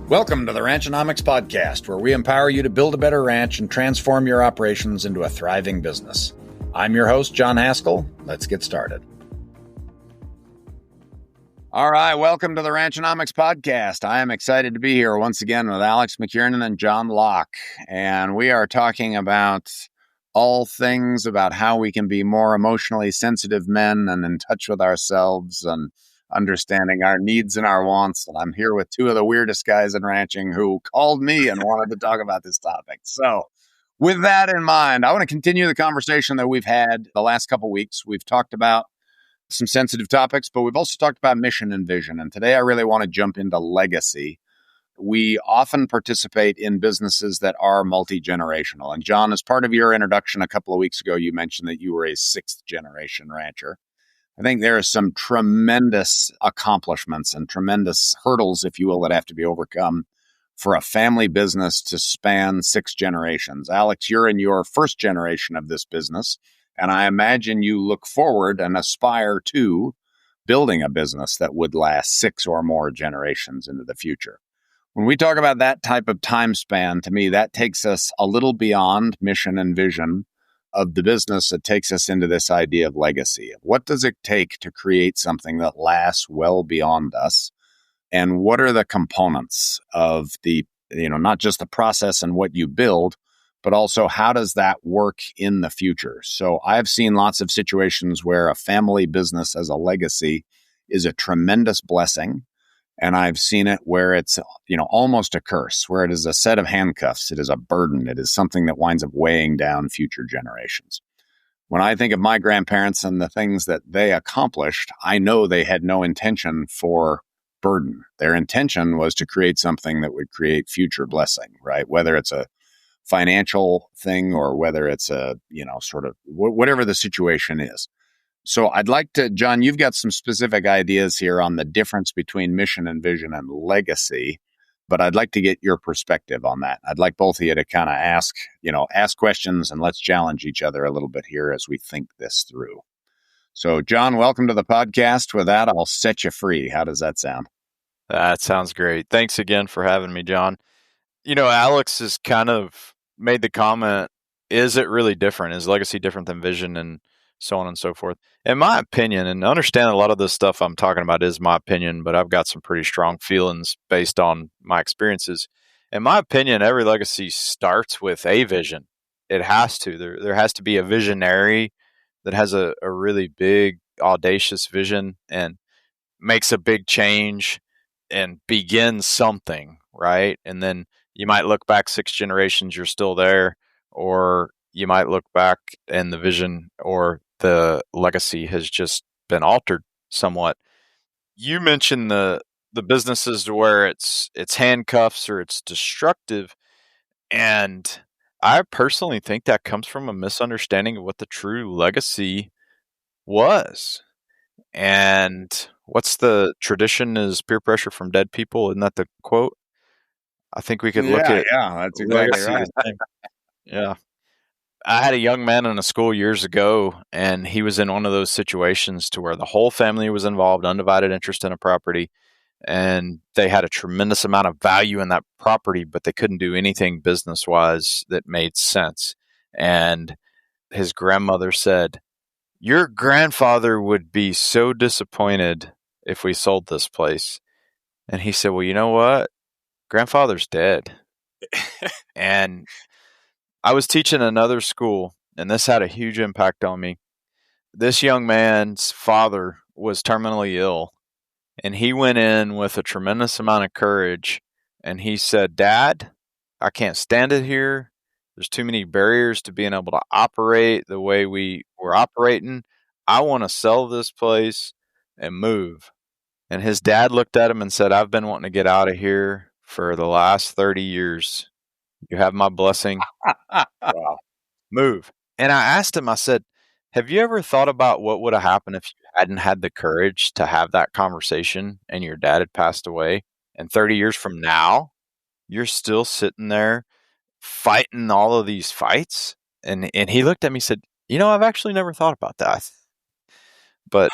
Welcome to the Ranchonomics podcast, where we empower you to build a better ranch and transform your operations into a thriving business. I'm your host, John Haskell. Let's get started. All right, welcome to the Ranchonomics podcast. I am excited to be here once again with McKiernan and John Locke, and we are talking about all things about how we can be more emotionally sensitive men and in touch with ourselves and understanding our needs and our wants. And I'm here with two of the weirdest guys in ranching who called me and wanted to talk about this topic. So with that in mind, I want to continue the conversation that we've had the last couple of weeks. We've talked about some sensitive topics, but we've also talked about mission and vision. And today I really want to jump into legacy. We often participate in businesses that are multi-generational. And John, as part of your introduction a couple of weeks ago, you mentioned that you were a sixth generation rancher. I think there are some tremendous accomplishments and tremendous hurdles, if you will, that have to be overcome for a family business to span 6 generations. Alex, you're in your first generation of this business, and I imagine you look forward and aspire to building a business that would last 6 or more generations into the future. When we talk about that type of time span, to me, that takes us a little beyond mission and vision of the business. It takes us into this idea of legacy. What does it take to create something that lasts well beyond us? And what are the components of the, not just the process and what you build, but also how does that work in the future? So I've seen lots of situations where a family business as a legacy is a tremendous blessing. And I've seen it where it's, almost a curse, where it is a set of handcuffs. It is a burden. It is something that winds up weighing down future generations. When I think of my grandparents and the things that they accomplished, I know they had no intention for burden. Their intention was to create something that would create future blessing, right? Whether it's a financial thing or whether it's a, sort of whatever the situation is. So I'd like to, John, you've got some specific ideas here on the difference between mission and vision and legacy, but I'd like to get your perspective on that. I'd like both of you to kind of ask questions, and let's challenge each other a little bit here as we think this through. So John, welcome to the podcast. With that, I'll set you free. How does that sound? That sounds great. Thanks again for having me, John. Alex has kind of made the comment, is it really different? Is legacy different than vision, and so on and so forth? In my opinion, and understand a lot of this stuff I'm talking about is my opinion, but I've got some pretty strong feelings based on my experiences. In my opinion, every legacy starts with a vision. It has to. There has to be a visionary that has a really big, audacious vision and makes a big change and begins something, right? And then you might look back 6 generations, you're still there, or you might look back and the vision or the legacy has just been altered somewhat. You mentioned the businesses to where it's handcuffs or it's destructive, and I personally think that comes from a misunderstanding of what the true legacy was. And what's the tradition is peer pressure from dead people? Isn't that the quote? I think we could look at that's exactly right. Yeah. I had a young man in a school years ago, and he was in one of those situations to where the whole family was involved, undivided interest in a property, and they had a tremendous amount of value in that property, but they couldn't do anything business-wise that made sense. And his grandmother said, "Your grandfather would be so disappointed if we sold this place." And he said, "Well, you know what? Grandfather's dead." And I was teaching another school, and this had a huge impact on me. This young man's father was terminally ill, and he went in with a tremendous amount of courage, and he said, "Dad, I can't stand it here. There's too many barriers to being able to operate the way we were operating. I want to sell this place and move." And his dad looked at him and said, "I've been wanting to get out of here for the last 30 years. You have my blessing. Wow. Move." And I asked him, I said, "Have you ever thought about what would have happened if you hadn't had the courage to have that conversation and your dad had passed away? And 30 years from now, you're still sitting there fighting all of these fights?" And he looked at me and said, "I've actually never thought about that." But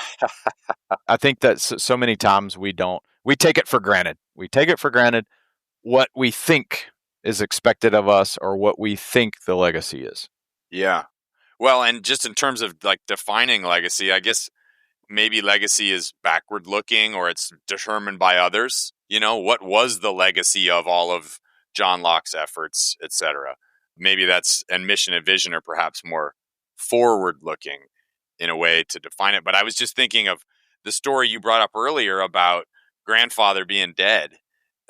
I think that so many times we take it for granted. We take it for granted. what we think is expected of us or what we think the legacy is. Yeah. Well, and just in terms of like defining legacy, I guess maybe legacy is backward looking or it's determined by others. What was the legacy of all of John Locke's efforts, etc.? Maybe that's, and mission and vision are perhaps more forward looking in a way to define it. But I was just thinking of the story you brought up earlier about grandfather being dead.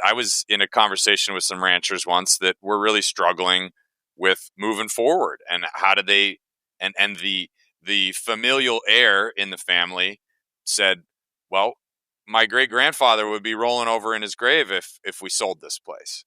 I was in a conversation with some ranchers once that were really struggling with moving forward, and how did they, and the familial heir in the family said, well, my great grandfather would be rolling over in his grave if we sold this place,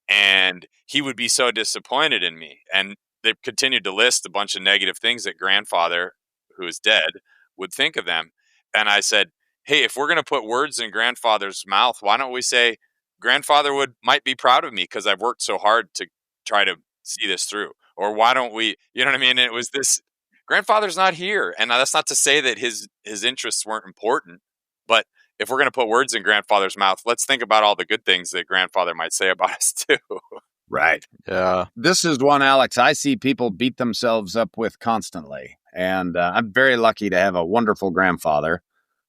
and he would be so disappointed in me. And they continued to list a bunch of negative things that grandfather, who is dead, would think of them. And I said, hey, if we're going to put words in grandfather's mouth, why don't we say grandfather might be proud of me because I've worked so hard to try to see this through? Or why don't we, you know what I mean? It was this, grandfather's not here. And that's not to say that his interests weren't important, but if we're going to put words in grandfather's mouth, let's think about all the good things that grandfather might say about us too. Right. Yeah. This is one, Alex, I see people beat themselves up with constantly. And I'm very lucky to have a wonderful grandfather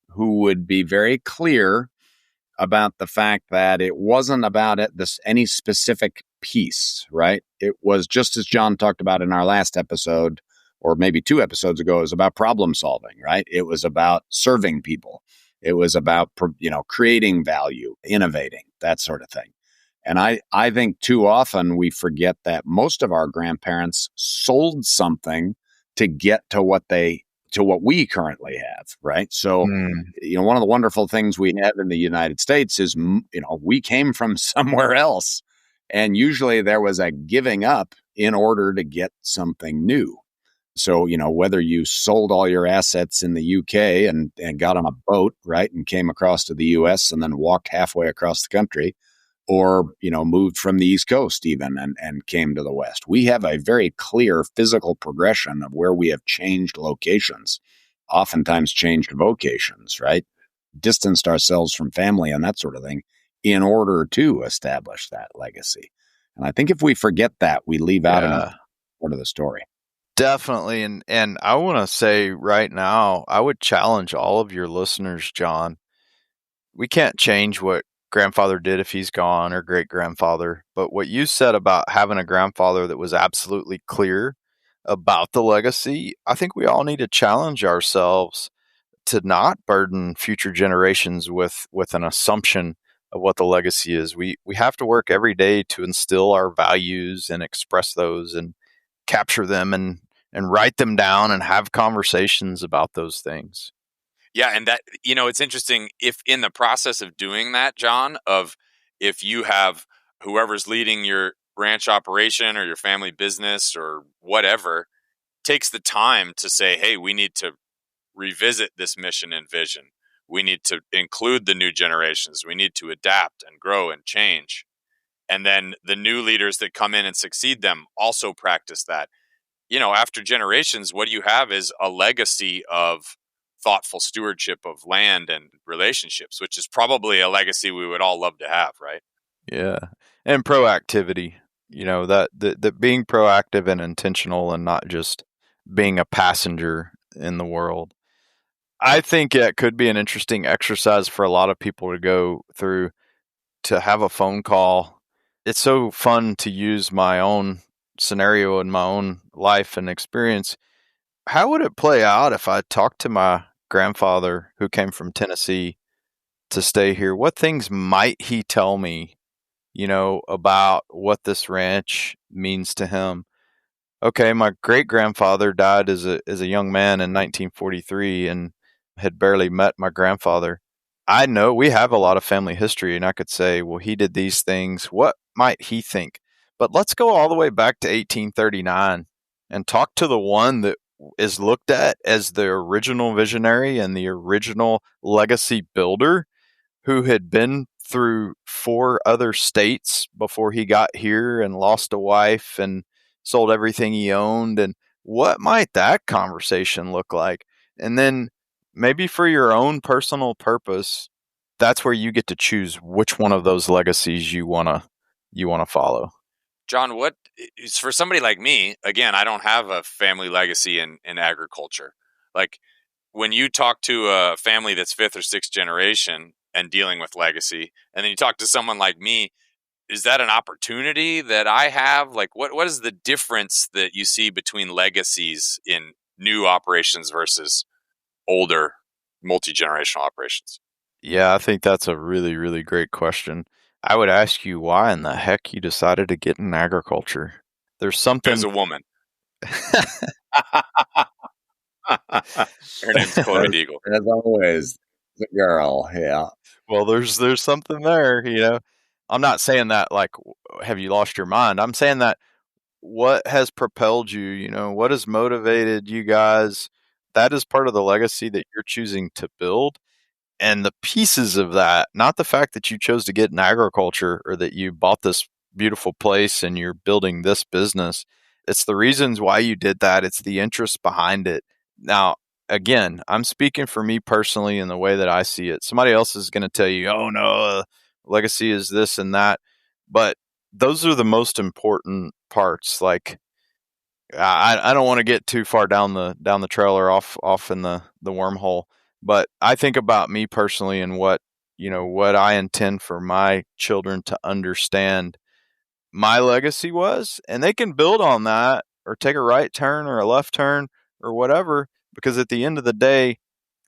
who would be very clear about the fact that it wasn't about any specific piece, right? It was just as John talked about in our last episode, or maybe 2 episodes ago, it was about problem solving, right? It was about serving people. It was about, creating value, innovating, that sort of thing. And I think too often we forget that most of our grandparents sold something to get to what we currently have, right? So, one of the wonderful things we have in the United States is, we came from somewhere else. And usually there was a giving up in order to get something new. So, whether you sold all your assets in the UK and got on a boat, right, and came across to the US and then walked halfway across the country, or, moved from the East Coast even and came to the West. We have a very clear physical progression of where we have changed locations, oftentimes changed vocations, right? Distanced ourselves from family and that sort of thing in order to establish that legacy. And I think if we forget that, we leave out another part of the story. Definitely. And I want to say right now, I would challenge all of your listeners, John. We can't change what grandfather did if he's gone, or great grandfather. But what you said about having a grandfather that was absolutely clear about the legacy, I think we all need to challenge ourselves to not burden future generations with an assumption of what the legacy is. We have to work every day to instill our values and express those and capture them and write them down and have conversations about those things. Yeah, and that, it's interesting if in the process of doing that, John, if you have whoever's leading your ranch operation or your family business or whatever, takes the time to say, hey, we need to revisit this mission and vision. We need to include the new generations. We need to adapt and grow and change. And then the new leaders that come in and succeed them also practice that. After generations, what you have is a legacy of thoughtful stewardship of land and relationships, which is probably a legacy we would all love to have, right? Yeah. And proactivity, that being proactive and intentional and not just being a passenger in the world. I think it could be an interesting exercise for a lot of people to go through, to have a phone call. It's so fun to use my own scenario in my own life and experience. How would it play out if I talked to my grandfather who came from Tennessee to stay here? What things might he tell me, about what this ranch means to him? Okay, my great grandfather died as a young man in 1943 and had barely met my grandfather. I know we have a lot of family history, and I could say, well, he did these things. What might he think? But let's go all the way back to 1839 and talk to the one that is looked at as the original visionary and the original legacy builder, who had been through 4 other states before he got here and lost a wife and sold everything he owned. And what might that conversation look like? And then maybe for your own personal purpose, that's where you get to choose which one of those legacies you want to follow. John, what is for somebody like me? Again, I don't have a family legacy in agriculture. Like when you talk to a family that's 5th or 6th generation and dealing with legacy, and then you talk to someone like me, is that an opportunity that I have? Like, what is the difference that you see between legacies in new operations versus older multi-generational operations? Yeah, I think that's a really, really great question. I would ask you why in the heck you decided to get in agriculture. There's something. As a woman. Her name's Chloe Deagle. As always, the girl. Yeah. Well, there's something there, you know. I'm not saying that like, have you lost your mind? I'm saying that what has propelled you, you know, what has motivated you guys? That is part of the legacy that you're choosing to build. And the pieces of that, not the fact that you chose to get in agriculture or that you bought this beautiful place and you're building this business. It's the reasons why you did that. It's the interest behind it. Now, again, I'm speaking for me personally in the way that I see it. Somebody else is going to tell you, oh no, legacy is this and that. But those are the most important parts. Like, I don't want to get too far down the trailer off in the wormhole. But I think about me personally and what I intend for my children to understand my legacy was, and they can build on that or take a right turn or a left turn or whatever, because at the end of the day,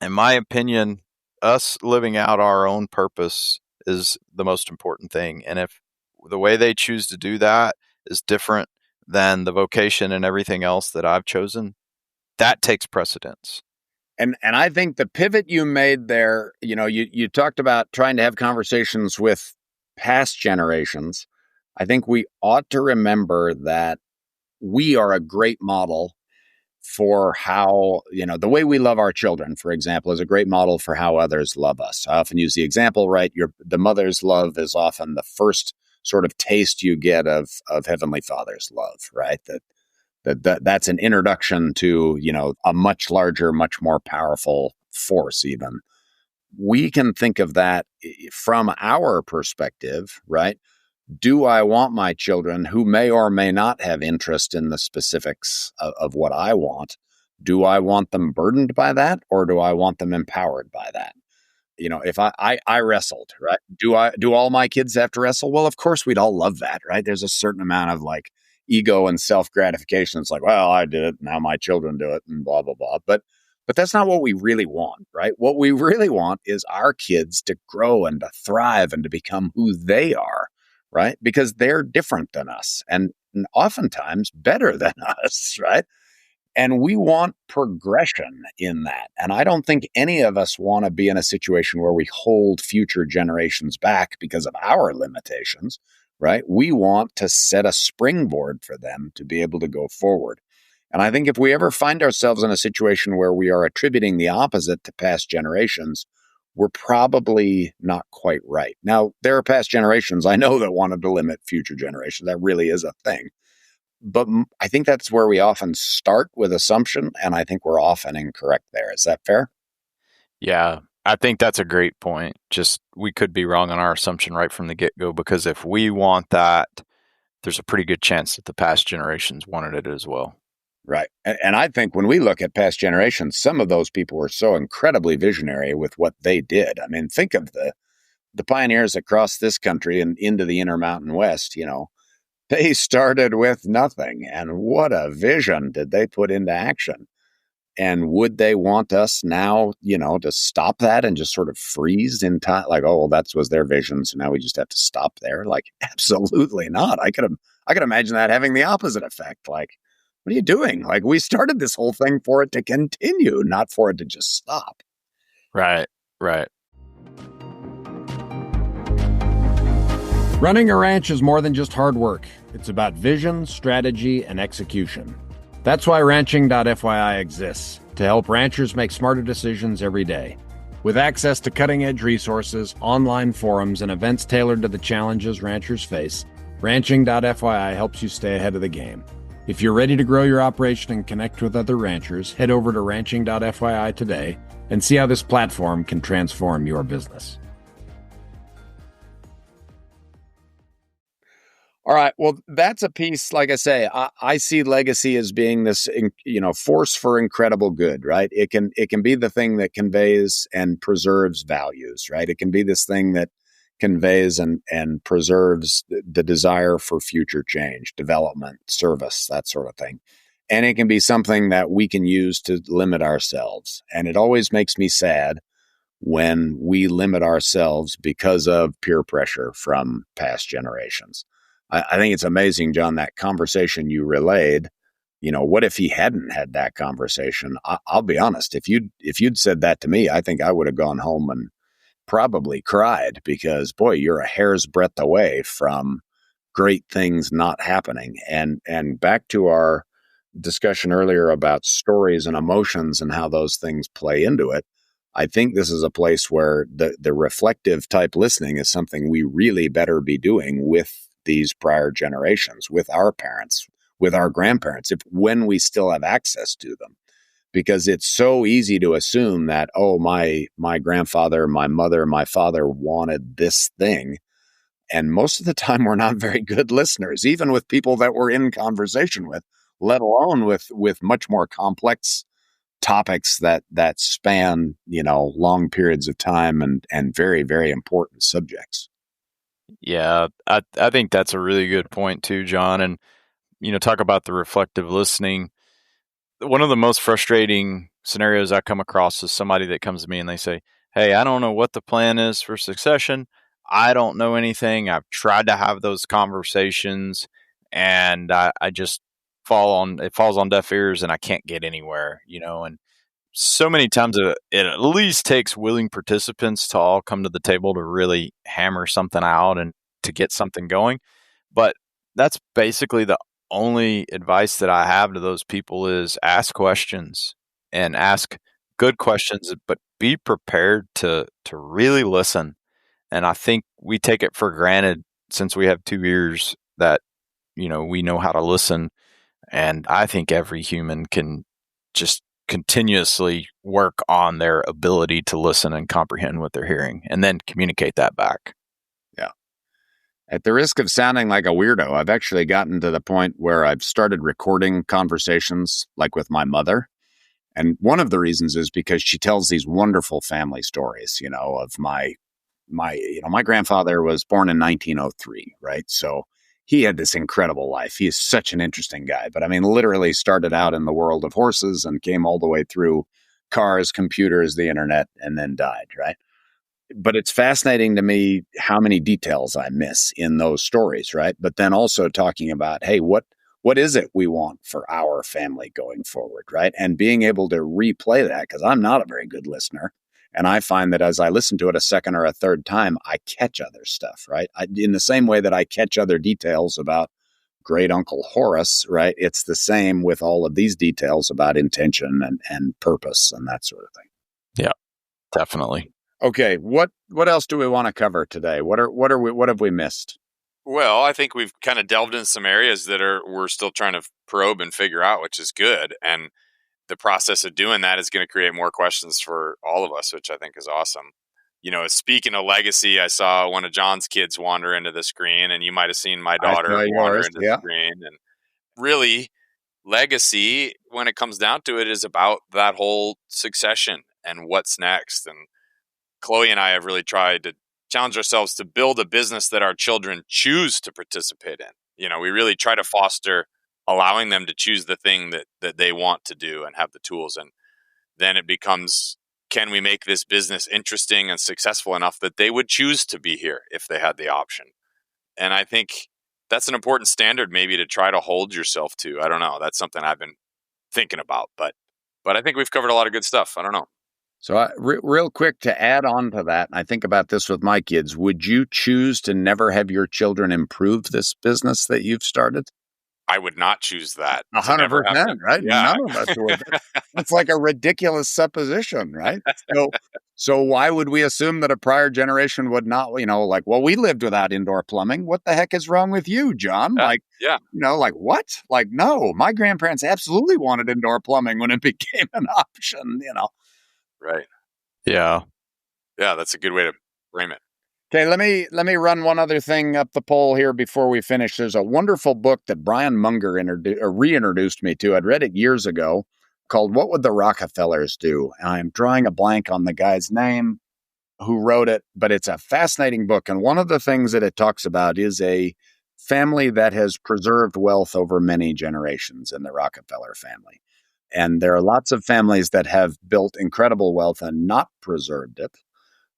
in my opinion, us living out our own purpose is the most important thing. And if the way they choose to do that is different than the vocation and everything else that I've chosen, that takes precedence. And I think the pivot you made there, you know, you talked about trying to have conversations with past generations. I think we ought to remember that we are a great model for how, you know, the way we love our children, for example, is a great model for how others love us. I often use the example, right? The mother's love is often the first sort of taste you get of Heavenly Father's love, right? That's an introduction to, you know, a much larger, much more powerful force even. We can think of that from our perspective, right? Do I want my children, who may or may not have interest in the specifics of what I want, do I want them burdened by that, or do I want them empowered by that? You know, if I wrestled, right? Do all my kids have to wrestle? Well, of course, we'd all love that, right? There's a certain amount of like ego and self-gratification. It's like, well, I did it, now my children do it, and blah, blah, blah. But that's not what we really want, right? What we really want is our kids to grow and to thrive and to become who they are, right? Because they're different than us and oftentimes better than us, right? And we want progression in that. And I don't think any of us want to be in a situation where we hold future generations back because of our limitations, right? We want to set a springboard for them to be able to go forward. And I think if we ever find ourselves in a situation where we are attributing the opposite to past generations, we're probably not quite right. Now, there are past generations I know that wanted to limit future generations. That really is a thing. But I think that's where we often start with assumption, and I think we're often incorrect there. Is that fair? Yeah, I think that's a great point. Just we could be wrong on our assumption right from the get-go, because if we want that, there's a pretty good chance that the past generations wanted it as well. Right. And I think when we look at past generations, some of those people were so incredibly visionary with what they did. I mean, think of the pioneers across this country and into the Intermountain West, you know. They started with nothing, and what a vision did they put into action. And would they want us now, you know, to stop that and just sort of freeze in time? Like, oh, well, that was their vision, so now we just have to stop there? Like, absolutely not. I could imagine that having the opposite effect. Like, what are you doing? Like, we started this whole thing for it to continue, not for it to just stop. Right, right. Running a ranch is more than just hard work. It's about vision, strategy, and execution. That's why ranching.fyi exists, to help ranchers make smarter decisions every day. With access to cutting-edge resources, online forums, and events tailored to the challenges ranchers face, ranching.fyi helps you stay ahead of the game. If you're ready to grow your operation and connect with other ranchers, head over to ranching.fyi today and see how this platform can transform your business. All right. Well, that's a piece. Like I say, I see legacy as being this, force for incredible good. Right. It can be the thing that conveys and preserves values. Right. It can be this thing that conveys and preserves the desire for future change, development, service, that sort of thing. And it can be something that we can use to limit ourselves. And it always makes me sad when we limit ourselves because of peer pressure from past generations. I think it's amazing, John, that conversation you relayed. What if he hadn't had that conversation? I'll be honest. If you'd said that to me, I think I would have gone home and probably cried because, boy, you're a hair's breadth away from great things not happening. And back to our discussion earlier about stories and emotions and how those things play into it. I think this is a place where the reflective type listening is something we really better be doing with these prior generations, with our parents, with our grandparents, when we still have access to them. Because it's so easy to assume that, oh, my grandfather, my mother, my father wanted this thing. And most of the time, we're not very good listeners, even with people that we're in conversation with, let alone with much more complex topics that span, long periods of time and very, very important subjects. Yeah, I think that's a really good point too, John. And, talk about the reflective listening. One of the most frustrating scenarios I come across is somebody that comes to me and they say, "Hey, I don't know what the plan is for succession. I don't know anything. I've tried to have those conversations and I just it falls on deaf ears and I can't get anywhere, and so many times it at least takes willing participants to all come to the table to really hammer something out and to get something going. But that's basically the only advice that I have to those people is ask questions and ask good questions, but be prepared to really listen. And I think we take it for granted since we have 2 ears that, we know how to listen. And I think every human can just continuously work on their ability to listen and comprehend what they're hearing and then communicate that back. Yeah. At the risk of sounding like a weirdo, I've actually gotten to the point where I've started recording conversations like with my mother. And one of the reasons is because she tells these wonderful family stories, of my grandfather was born in 1903, right? So he had this incredible life. He is such an interesting guy, but literally started out in the world of horses and came all the way through cars, computers, the internet, and then died, right? But it's fascinating to me how many details I miss in those stories, right? But then also talking about, hey, what is it we want for our family going forward, right? And being able to replay that, because I'm not a very good listener. And I find that as I listen to it a second or a third time, I catch other stuff, right? In the same way that I catch other details about great Uncle Horace, right? It's the same with all of these details about intention and purpose and that sort of thing. Yeah, definitely. Okay, what else do we want to cover today? What have we missed? Well, I think we've kind of delved in some areas that we're still trying to probe and figure out, which is good. And the process of doing that is going to create more questions for all of us, which I think is awesome. Speaking of legacy, I saw one of John's kids wander into the screen, and you might have seen my daughter wander into the screen. And really, legacy, when it comes down to it, is about that whole succession and what's next. And Chloe and I have really tried to challenge ourselves to build a business that our children choose to participate in. We really try to foster allowing them to choose the thing that they want to do and have the tools. And then it becomes, can we make this business interesting and successful enough that they would choose to be here if they had the option? And I think that's an important standard maybe to try to hold yourself to. I don't know. That's something I've been thinking about, but I think we've covered a lot of good stuff. I don't know. So real quick to add on to that, and I think about this with my kids, would you choose to never have your children improve this business that you've started? I would not choose that. 100%, right? Yeah. None of us would. It's like a ridiculous supposition, right? So why would we assume that a prior generation would not, well, we lived without indoor plumbing. What the heck is wrong with you, John? What? No, my grandparents absolutely wanted indoor plumbing when it became an option, Right. Yeah. Yeah, that's a good way to frame it. Okay, let me run one other thing up the pole here before we finish. There's a wonderful book that Brian Munger reintroduced me to. I'd read it years ago called What Would the Rockefellers Do? And I'm drawing a blank on the guy's name who wrote it, but it's a fascinating book. And one of the things that it talks about is a family that has preserved wealth over many generations in the Rockefeller family. And there are lots of families that have built incredible wealth and not preserved it.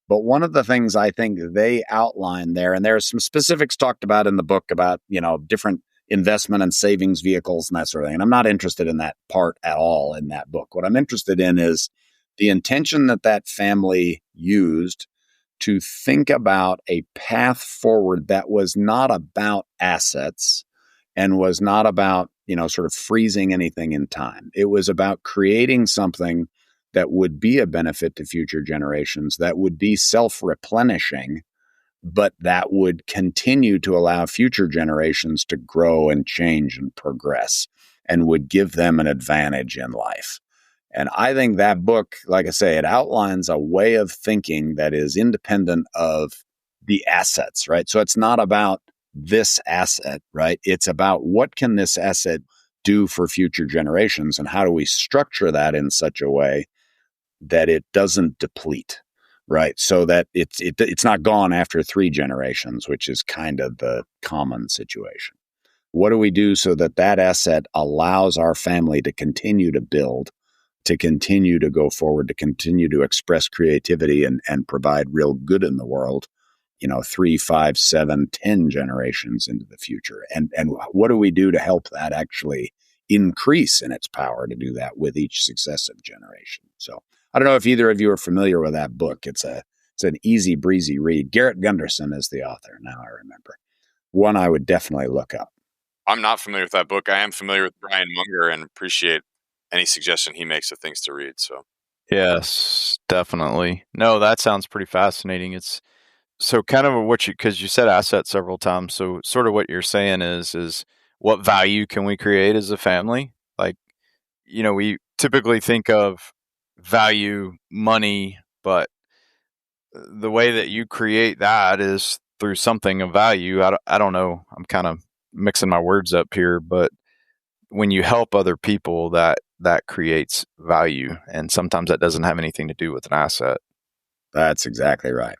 But one of the things I think they outline there, and there are some specifics talked about in the book about, different investment and savings vehicles and that sort of thing. And I'm not interested in that part at all in that book. What I'm interested in is the intention that family used to think about a path forward that was not about assets and was not about, sort of freezing anything in time. It was about creating something that would be a benefit to future generations, that would be self-replenishing, but that would continue to allow future generations to grow and change and progress and would give them an advantage in life. And I think that book, like I say, it outlines a way of thinking that is independent of the assets, right? So it's not about this asset, right? It's about what can this asset do for future generations and how do we structure that in such a way that it doesn't deplete, right? So that it's not gone after 3 generations, which is kind of the common situation. What do we do so that asset allows our family to continue to build, to continue to go forward, to continue to express creativity and provide real good in the world, 3, 5, 7, 10 generations into the future? And what do we do to help that actually increase in its power to do that with each successive generation? So I don't know if either of you are familiar with that book. It's an easy breezy read. Garrett Gunderson is the author. Now I remember. One I would definitely look up. I'm not familiar with that book. I am familiar with Brian Munger and appreciate any suggestion he makes of things to read. So, Yes, definitely. No, that sounds pretty fascinating. It's so kind of because you said asset several times. So sort of what you're saying is what value can we create as a family? Like, we typically think of value, money, but the way that you create that is through something of value. I don't know. I'm kind of mixing my words up here, but when you help other people, that creates value. And sometimes that doesn't have anything to do with an asset. That's exactly right.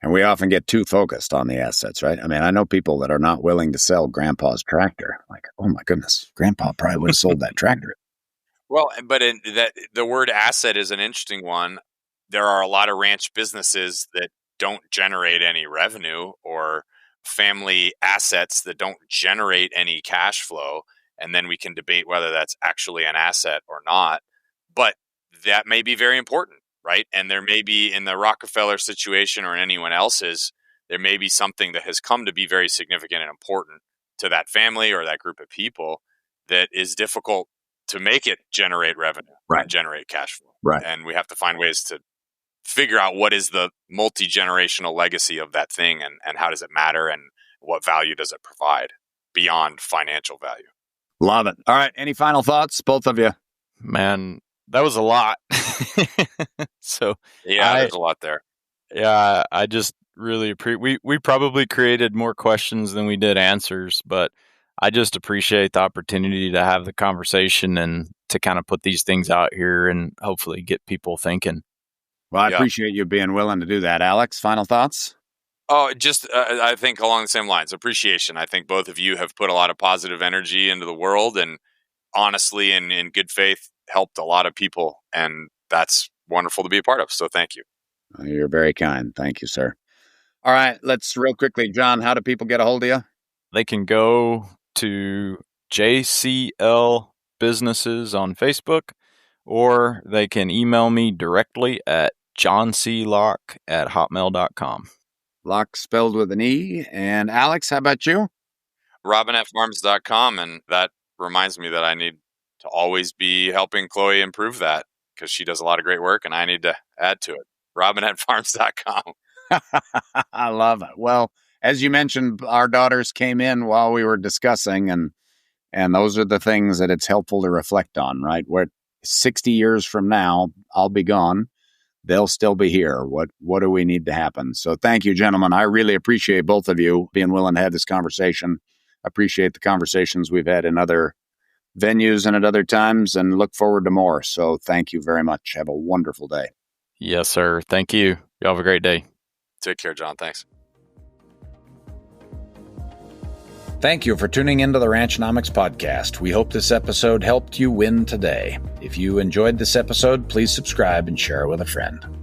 And we often get too focused on the assets, right? I mean, I know people that are not willing to sell grandpa's tractor. Like, oh my goodness, grandpa probably would have sold that tractor. Well, but the word asset is an interesting one. There are a lot of ranch businesses that don't generate any revenue or family assets that don't generate any cash flow. And then we can debate whether that's actually an asset or not. But that may be very important, right? And there may be, in the Rockefeller situation or in anyone else's, there may be something that has come to be very significant and important to that family or that group of people that is difficult to make it generate revenue, right, and generate cash flow. Right. And we have to find ways to figure out what is the multi-generational legacy of that thing and how does it matter and what value does it provide beyond financial value. Love it. All right. Any final thoughts, both of you? Man, that was a lot. So yeah, there's a lot there. Yeah, I just really appreciate. We probably created more questions than we did answers, but I just appreciate the opportunity to have the conversation and to kind of put these things out here and hopefully get people thinking. Well, I appreciate you being willing to do that. Alex, final thoughts? Oh, just I think along the same lines, appreciation. I think both of you have put a lot of positive energy into the world and honestly and in good faith helped a lot of people. And that's wonderful to be a part of. So thank you. You're very kind. Thank you, sir. All right. Let's real quickly, John, how do people get a hold of you? They can go to JCL Businesses on Facebook, or they can email me directly at johnclocke@hotmail.com. Locke spelled with an E. And Alex, how about you? RobinetFarms.com. And that reminds me that I need to always be helping Chloe improve that because she does a lot of great work and I need to add to it. RobinetFarms.com. I love it. Well, as you mentioned, our daughters came in while we were discussing, and those are the things that it's helpful to reflect on, right? Where 60 years from now, I'll be gone, they'll still be here. What do we need to happen? So thank you, gentlemen. I really appreciate both of you being willing to have this conversation. I appreciate the conversations we've had in other venues and at other times, and look forward to more. So thank you very much. Have a wonderful day. Yes, sir. Thank you. Y'all have a great day. Take care, John. Thanks. Thank you for tuning into the Ranchonomics podcast. We hope this episode helped you win today. If you enjoyed this episode, please subscribe and share it with a friend.